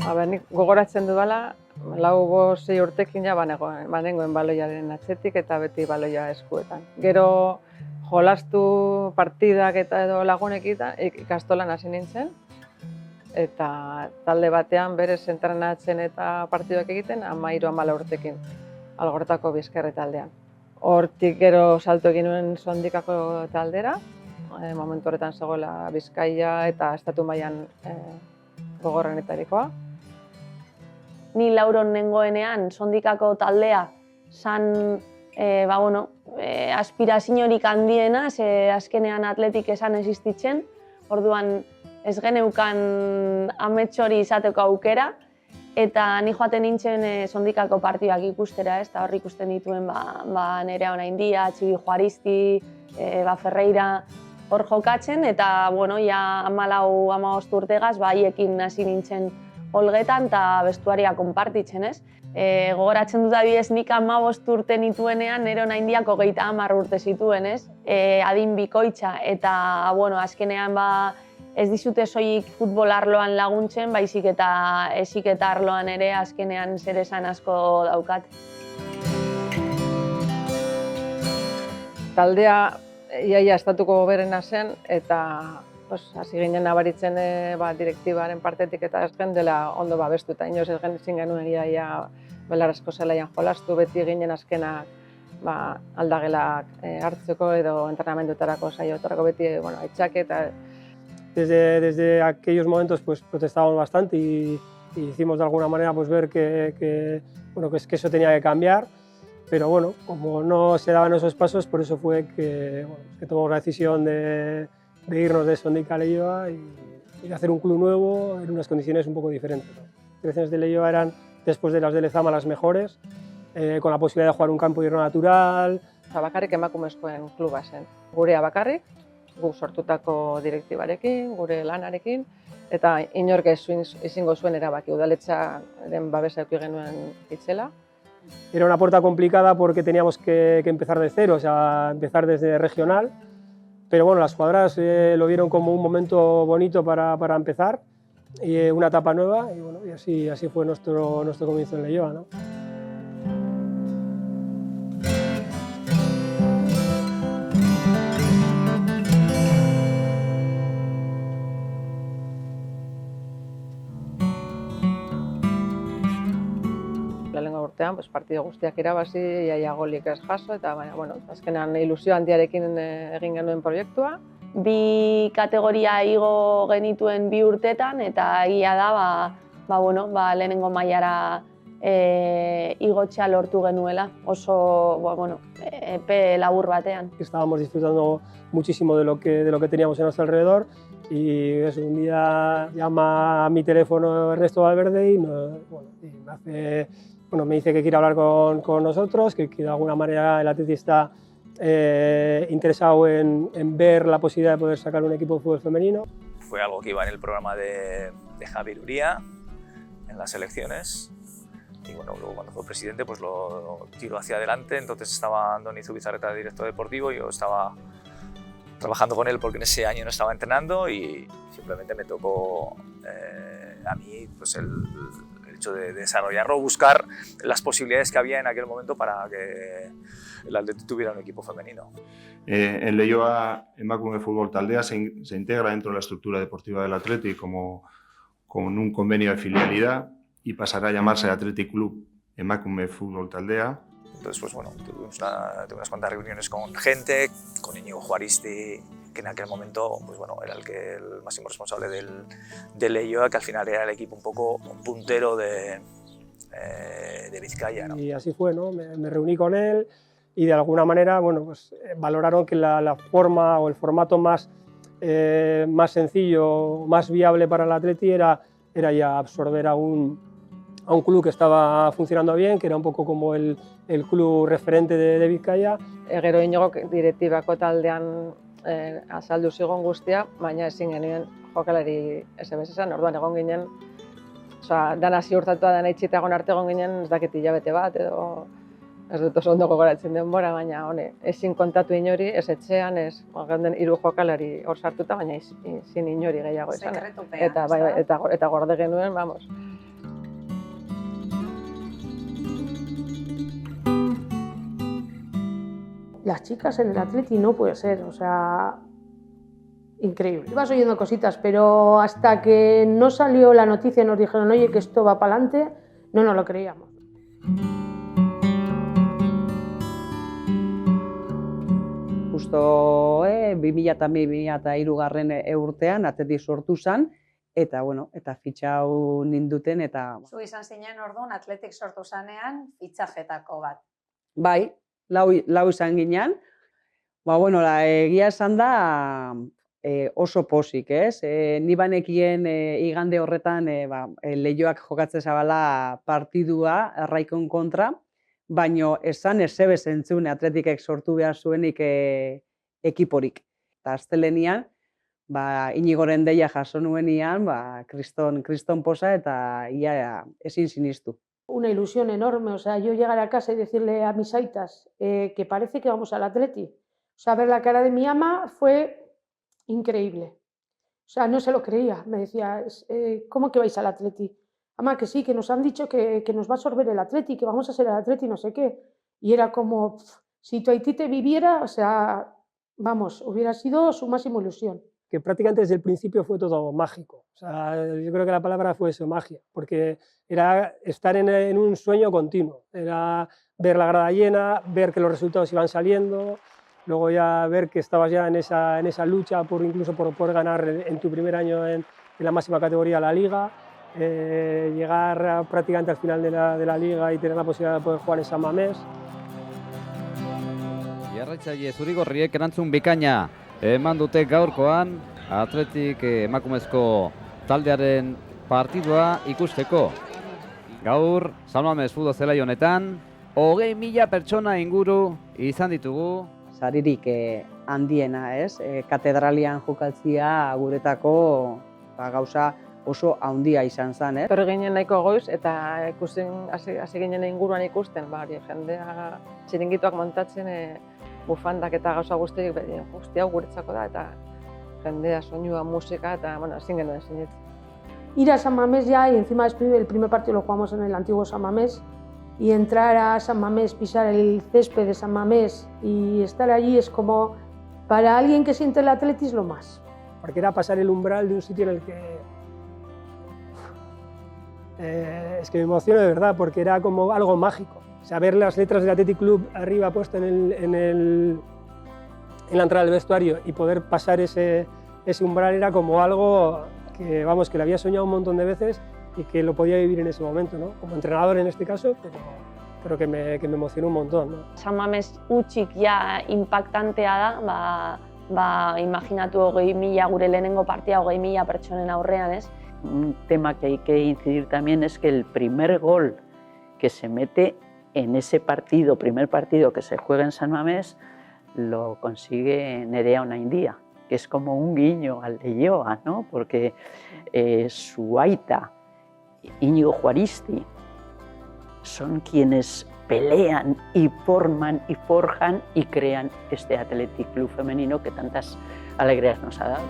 Nik gogoratzen dudala, 4-5 urtekin ja banengoen baloiaren atzetik eta beti baloia eskuetan. Gero jolastu partidak eta edo lagunekin ikastolan hasi nintzen, eta talde batean berez entrenatzen eta partiduak egiten 13-14 urtekin, Algortako Bizkaia taldean. Hortik gero salto egin nuen Sondikako taldera, momentu horretan zegoela Bizkaia eta estatu mailan gogorrenetarikoa. Ni Lauron nengoenean Sondikako taldea zan aspiraziorik handiena, ze azkenean atletik esan existitzen, orduan ez geneukan amets hori izateko aukera, eta ni joaten nintzen Sondikako partidak ikustera, eta hor ikusten dituen Nerea Onaindia, Txibi Juaristi, Ferreira hor jokatzen, eta ja 14-15 urtegaz haiekin hasi nintzen olgetan eta bestuaria konpartitzen, ez? Gogoratzen dut adibidez nik 15 urte nituenean Nerea Onaindiak 30 urte zituen, ez? Adin bikoitza, eta azkenean ez dizute soilik futbol arloan laguntzen, baizik eta heziketa arloan ere azkenean zer esan asko daukat. Taldea iaia estatuko hoberena zen eta hasi ginen nabaritzen direktibaren partetik eta ez dela ondo babestu eta inoiz ezin genuen iaia belarrezko zelaian jolastu, beti ginen azkenak aldagelak hartzeko edo entrenamendutarako saioetarako beti aitzaki eta Desde aquellos momentos protestábamos bastante y hicimos de alguna manera ver que eso tenía que cambiar, pero bueno, como no se daban esos pasos, por eso fue que tomamos la decisión de irnos de Sondika a Leioa y de hacer un club nuevo en unas condiciones un poco diferentes. Las condiciones de Leioa eran, después de las de Lezama, las mejores, con la posibilidad de jugar un campo de hierro natural. Bakarrik emakumezkoen kluba zen. Gurea bakarrik, gu sortutako direktibarekin, gure lanarekin, eta inork ezingo zuen erabaki, udaletxaren babesa eduki genuen itzela. Era una puerta complicada porque teníamos que empezar de cero, o sea, empezar desde regional, pero bueno, las jugadoras lo vieron como un momento bonito para empezar, y una etapa nueva, y así fue nuestro comienzo en Leioa, ¿no? Lehenengo urtean, partido guztiak irabazi, iaia golik ez jaso, eta azkenean ilusio handiarekin egin genuen proiektua. 2 kategoria igo genituen 2 urtetan, eta egia da, lehenengo mailara igotzea lortu genuela, oso epe labur batean. Estábamos disfrutando muchísimo de lo que teníamos a nuestro alrededor y un día llama a mi teléfono Ernesto Valverde y me dice que quiere hablar con nosotros, que de alguna manera el Atleti está interesado en ver la posibilidad de poder sacar un equipo de fútbol femenino. Fue algo que iba en el programa de Javier Uría, en las elecciones, y luego cuando fue presidente lo tiró hacia adelante. Entonces estaba Andoni Zubizarreta, director deportivo, yo estaba trabajando con él porque en ese año no estaba entrenando y simplemente me tocó a mí el hecho de desarrollarlo, buscar las posibilidades que había en aquel momento para que el Atleti tuviera un equipo femenino. En Leioa, Emakume Fútbol Taldea se integra dentro de la estructura deportiva del Atleti con un convenio de filialidad y pasará a llamarse Athletic Club Emakume Fútbol Taldea. Entonces, tuvimos unas cuantas reuniones con gente, con Íñigo Juaristi, que en aquel momento era el máximo responsable de Leioa, que al final era el equipo un poco puntero de Vizcaya, ¿no? Y así fue, ¿no? Me reuní con él y de alguna manera valoraron que la forma o el formato más sencillo, más viable para el Atleti era ya absorber a un club que estaba funcionando bien, que era un poco como el club referente de Vizcaya. Gero Iñigok direktibako taldean azaldu zigon guztia, baina ezin genuen jokalari ez esan, orduan egon ginen, dana ziurtatua dana itxita egon arte egon ginen, ez dakit hilabete bat edo ez dut oso ondo gogoratzen denbora, baina ezin kontatu inori, ez etxean, ez ganden 3 jokalari hor sartuta, baina ezin inori gehiago esan. Eta gorde genuen, las chicas en el Atleti no puede ser, o sea, increíble. Ibas oyendo cositas, pero hasta que no salió la noticia y nos dijeron, oye, que esto va para adelante, no nos lo creíamos. Justo 2002-2003 urtean Atleti sortu zen, eta fitxau ninduten eta... Zu izan zinen orduan Atletik sortu zanean fitxajetako bat. Bai, lau izan ginen. Egia esan da oso pozik, ez? Ni banekien igande horretan Leioak jokatzen zabala partidua Erraikon kontra, baino esan ezebez entzune Atletikek sortu behar zuenik ekiporik. Eta astelenian, Inigoren deia jaso nuenian, kriston posa eta ia ezin sinistu. Una ilusión enorme, o sea, yo llegar a casa y decirle a mis aitas que parece que vamos al Atleti. O sea, ver la cara de mi ama fue increíble. O sea, no se lo creía. Me decía, ¿cómo que vais al Atleti? Ama, que sí, que nos han dicho que nos va a absorber el Atleti, que vamos a ser el Atleti, no sé qué. Y era como, si tu Aitite viviera, o sea, vamos, hubiera sido su máxima ilusión. Que prácticamente desde el principio fue todo mágico. O sea, yo creo que la palabra fue eso, magia, porque era estar en un sueño continuo. Era ver la grada llena, ver que los resultados iban saliendo, luego ya ver que estabas ya en esa lucha incluso por poder ganar en tu primer año en la máxima categoría de la Liga, llegar prácticamente al final de la Liga y tener la posibilidad de poder jugar en San Mamés. Jarraitzaile zurigorriek erantzun bikaina eman dute gaurkoan Atletik emakumezko taldearen partidua ikusteko. Gaur, San Mamés futbol zelai honetan, 20.000 pertsona inguru izan ditugu. Saririk handiena, ez? Katedralian jokatzia guretako gauza oso handia izan zen, ez? Etorri ginen nahiko goiz eta hasi ginen inguruan ikusten, jendea txiringituak montatzen, bufandak eta gauza guztiak hau guretzako da, eta jendea, soinua, musika, eta, ezin genuen sinitzen. Ir a San Mamés ya, y encima el primer partido lo jugamos en el antiguo San Mamés, y entrar a San Mamés, pisar el césped de San Mamés y estar allí es como, para alguien que siente el Atleti, es lo más. Porque era pasar el umbral de un sitio en el que... es que me emociono de verdad, porque era como algo mágico. O sea, ver las letras del Athletic Club arriba puestas en la entrada del vestuario y poder pasar ese umbral era como algo que, vamos, que lo había soñado un montón de veces y que lo podía vivir en ese momento, ¿no? Como entrenador en este caso, pero que me emocionó un montón, ¿no? San Mamés utxik ja impactantea da, imaginatu 20.000 gure lehenengo partida 20.000 pertsonen aurrean, ez? Un tema que hay que incidir también es que el primer gol que se mete en ese partido, primer partido que se juega en San Mamés, lo consigue Nerea Onaindia, que es como un guiño al Leioa, ¿no? Porque su aita, Íñigo Juaristi, son quienes pelean y forman y forjan y crean este Athletic Club femenino que tantas alegrías nos ha dado.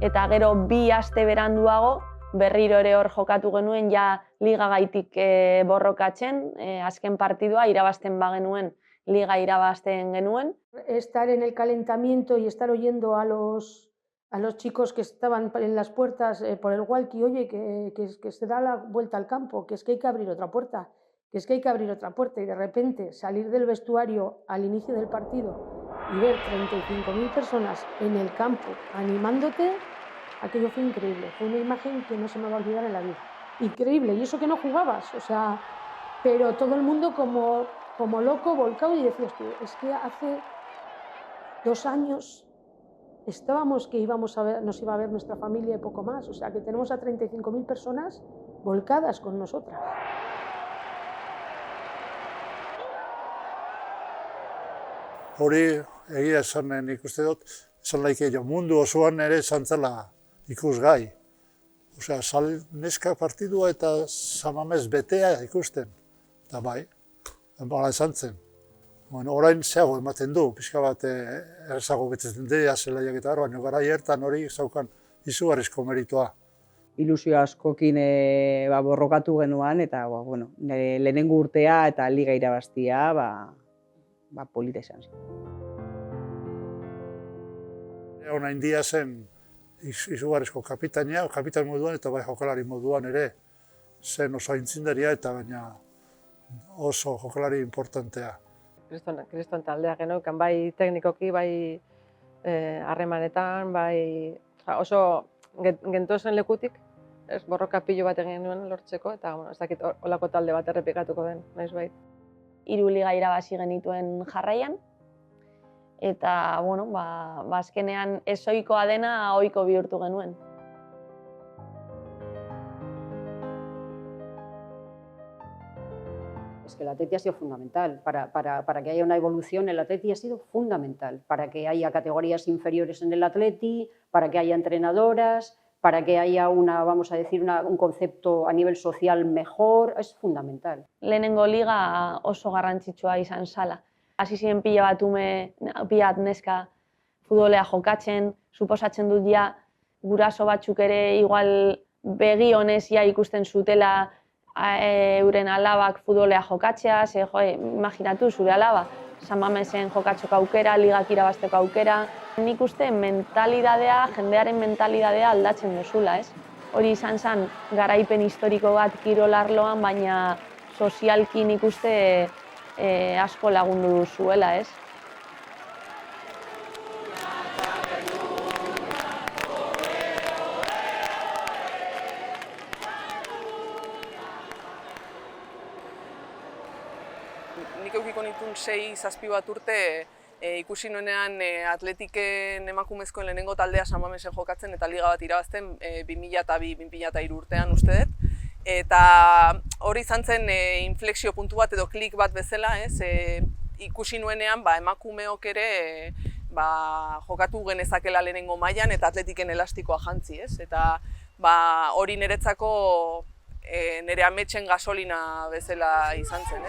Eta gero 2 aste beranduago berriro ere hor jokatu genuen ja ligagaitik borrokatzen, azken partidua irabazten bagenuen, liga irabazten genuen. Estar en el calentamiento y estar oyendo a los chicos que estaban en las puertas por el walkie, oye, que se da la vuelta al campo, que es que hay que abrir otra puerta, que es que hay que abrir otra puerta, y de repente salir del vestuario al inicio del partido y ver 35.000 personas en el campo animándote, aquello fue increíble. Fue una imagen que no se me va a olvidar en la vida. Increíble, y eso que no jugabas, o sea, pero todo el mundo como loco, volcado, y decías tú, es que hace 2 años estábamos que nos iba a ver nuestra familia y poco más, o sea, que tenemos a 35.000 personas volcadas con nosotras. Hori, egia esan nik uste dut, esan laike jo, mundu osoan ere zantzela ikusgai. Osea, neska partidua eta Samamés betea ikusten, eta bai, bala esan zen. Bueno, orain zeago ematen du, pixka bat errezago betetzen dira zelaiak eta baina garai hartan hori zaukan izugarrizko meritua. Ilusio askokin borrokatu genuen eta lehenengo urtea eta liga irabaztia polita izan zen. Orain dia zen izugarrizko kapitainia, kapitain moduan eta bai jokalari moduan ere zen oso aintzindaria eta baina oso jokalari importantea. Kriston taldea genuen, bai teknikoki, bai harremanetan, bai oso gentozen lekutik, borroka pilo bat egin nuen lortzeko, eta ez dakit olako talde bat errepikatuko den, naiz bai. 3 liga irabazi genituen jarraian, eta azkenean ez ohikoa dena ohiko bihurtu genuen. Es que el Atleti ha sido fundamental. Para que haya una evolución, el Atleti ha sido fundamental. Para que haya categorías inferiores en el Atleti, para que haya entrenadoras, para que haya un concepto a nivel social mejor, es fundamental. Lehenengo liga oso garrantzitsua izan zala. Hasi ziren pila bat neska futbolea jokatzen, suposatzen dut ja guraso batzuk ere igual begi honez ikusten zutela euren alabak futbolea jokatzea, imaginatu zure alaba, San Mamesen jokatzeko aukera, ligak irabazteko aukera. Nik uste mentalidadea, jendearen mentalidadea aldatzen duzula, ez? Hori izan zen garaipen historiko bat kirol arloan, baina sozialki nik uste asko lagundu duzuela, ez? Nik eukiko nituen 6-7 bat urte ikusi nuenean Atletiken emakumezkoen lehenengo taldea San Mamesen jokatzen eta liga bat irabazten 2002-2003 urtean uste dut. Eta hori izan zen inflexio puntu bat edo klik bat bezala, ikusi nuenean emakumeok ere jokatu genezakela lehenengo mailan eta Atletiken elastikoa jantzi, eta hori niretzako nire ametsen gasolina bezala izan zen,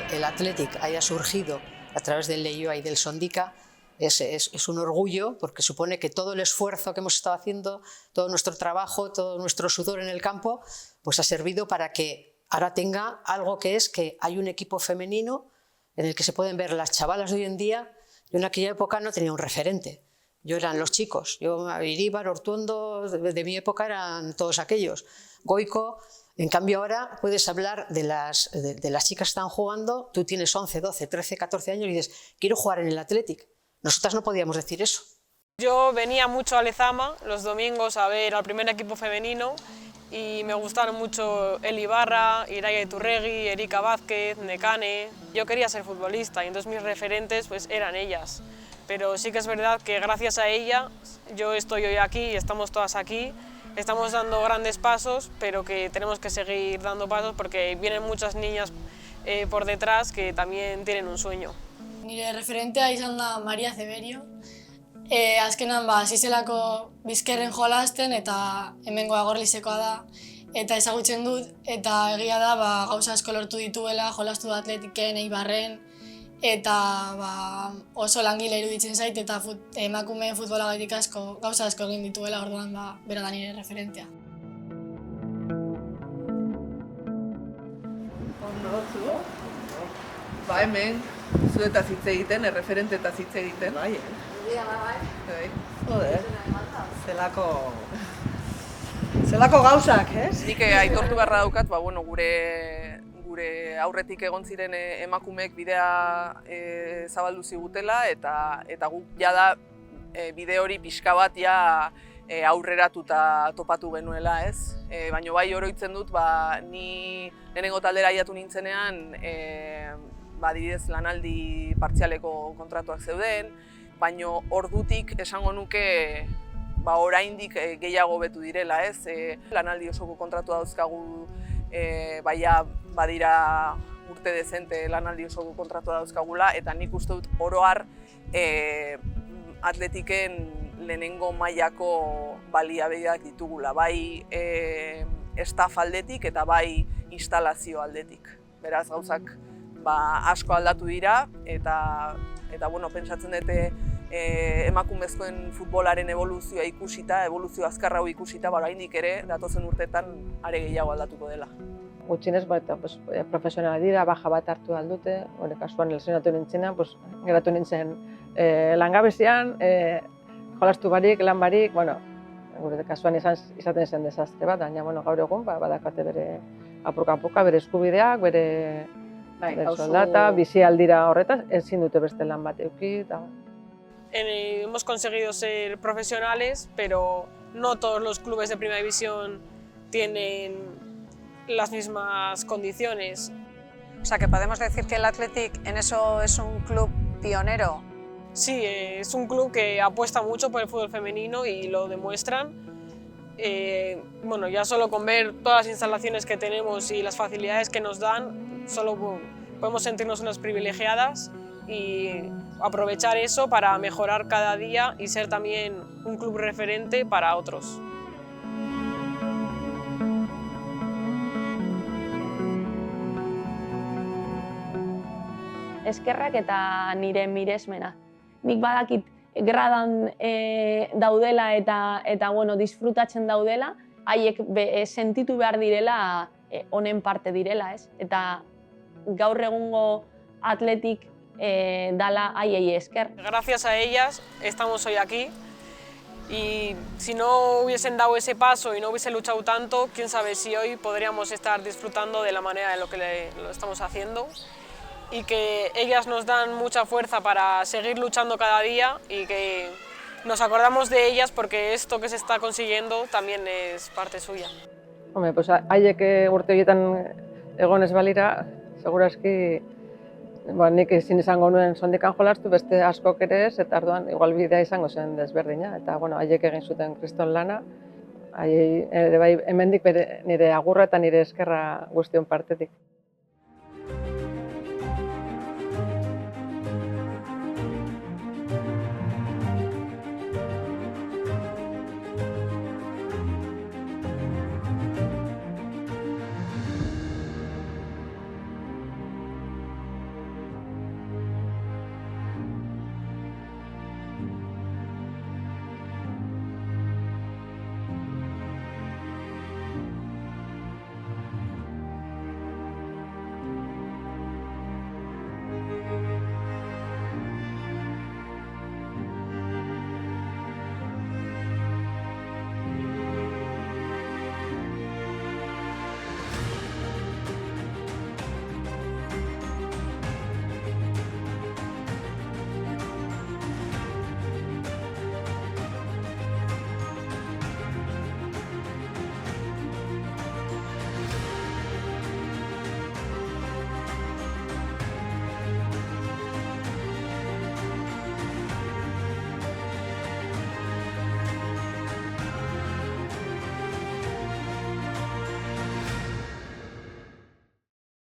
El Athletic haya surgido a través del Leioa y del Sondica es un orgullo porque supone que todo el esfuerzo que hemos estado haciendo, todo nuestro trabajo, todo nuestro sudor en el campo, pues ha servido para que ahora tenga algo que es que hay un equipo femenino en el que se pueden ver las chavalas de hoy en día. Yo en aquella época no tenía un referente, yo eran los chicos, yo Iríbar, Ortuondo, de mi época eran todos aquellos, Goico. En cambio ahora puedes hablar de las chicas que están jugando, tú tienes 11, 12, 13, 14 años y dices, quiero jugar en el Athletic. Nosotras no podíamos decir eso. Yo venía mucho a Lezama los domingos a ver al primer equipo femenino y me gustaron mucho Eli Ibarra, Iraia Iturregui, Erika Vázquez, Nekane. Yo quería ser futbolista y entonces mis referentes pues eran ellas. Pero sí que es verdad que gracias a ella yo estoy hoy aquí y estamos todas aquí. Estamos dando grandes pasos, pero que tenemos que seguir dando pasos porque vienen muchas niñas por detrás que también tienen un sueño. Nire referentea izan da Maria Zeberio. Azkenan hasi zelako bizkerren jolasten eta hemengo Agorlizekoa da. Eta ezagutzen dut eta egia da gauza asko lortu dituela, jolastu da Atletiken, Eibarren. Eta oso langile iruditzen zait eta emakumeen futbolagatik gauza asko egin dituela, orduan bera da nire referentea. Ondo zu? Hemen, zuetaz hitz egiten, erreferentetaz hitz egiten. Bai, Joder, zelako gauzak, ez? Nik aitortu beharra daukat, gure aurretik egon ziren emakumeek bidea zabaldu zigutela eta guk jada bide hori pixka bat aurreratuta topatu genuela, ez? Baina bai oroitzen dut, ni lehenengo taldera aiatu nintzenean, adibidez lanaldi partzialeko kontratuak zeuden, baina ordutik esango nuke oraindik gehiago betu direla, ez? Lanaldi osoko kontratua dauzkagu, baina badira urte dezente lanaldi osoko kontratua dauzkagula, eta nik uste dut oro har Atletiken lehenengo mailako baliabideak ditugula, bai staff aldetik eta bai instalazio aldetik. Beraz, gauzak asko aldatu dira, eta pentsatzen dute emakumezkoen futbolaren evoluzioa ikusita, evoluzio azkar hau ikusita, oraindik ere datozen urteetan are gehiago aldatuko dela. Gutxienez, profesionala dira, baja bat hartu aldute, kasuan lesionatu nintzenean, geratu nintzen langabezian, jolastu barik, lan barik, gure kasuan izaten zen desastre bat, baina gaur egun badakate bere apurka-apurka, bere eskubideak, bere soldata, bizi aldira horretaz, ezin dute beste lan bat eduki. Hemos conseguido ser profesionales, pero no todos los clubes de primera división tienen las mismas condiciones. O sea, que podemos decir que el Athletic en eso es un club pionero. Sí, es un club que apuesta mucho por el fútbol femenino y lo demuestran. Ya solo con ver todas las instalaciones que tenemos y las facilidades que nos dan, solo podemos sentirnos unas privilegiadas y aprovechar eso para mejorar cada día y ser también un club referente para otros. Eskerrak eta nire miresmena. Nik badakit gradan daudela eta disfrutatzen daudela, haiek sentitu behar direla honen parte direla, ez? Eta gaur egungo Athletic dala haiei esker. Gracias a ellas estamos hoy aquí y si no hubiesen dado ese paso y no hubiesen luchado tanto, quién sabe si hoy podríamos estar disfrutando de la manera de lo que lo estamos haciendo. Y que ellas nos dan mucha fuerza para seguir luchando cada día y que nos acordamos de ellas porque esto que se está consiguiendo también es parte suya. Hombre, haiek urte horietan egon ez balira, segurazki nik ezin izango nuen sondikan jolastu, beste askok ere ez, eta orduan igual bidea izango zen desberdina, eta haiek egin zuten kriston lana, hemendik nire agurra eta nire eskerra guztion partetik.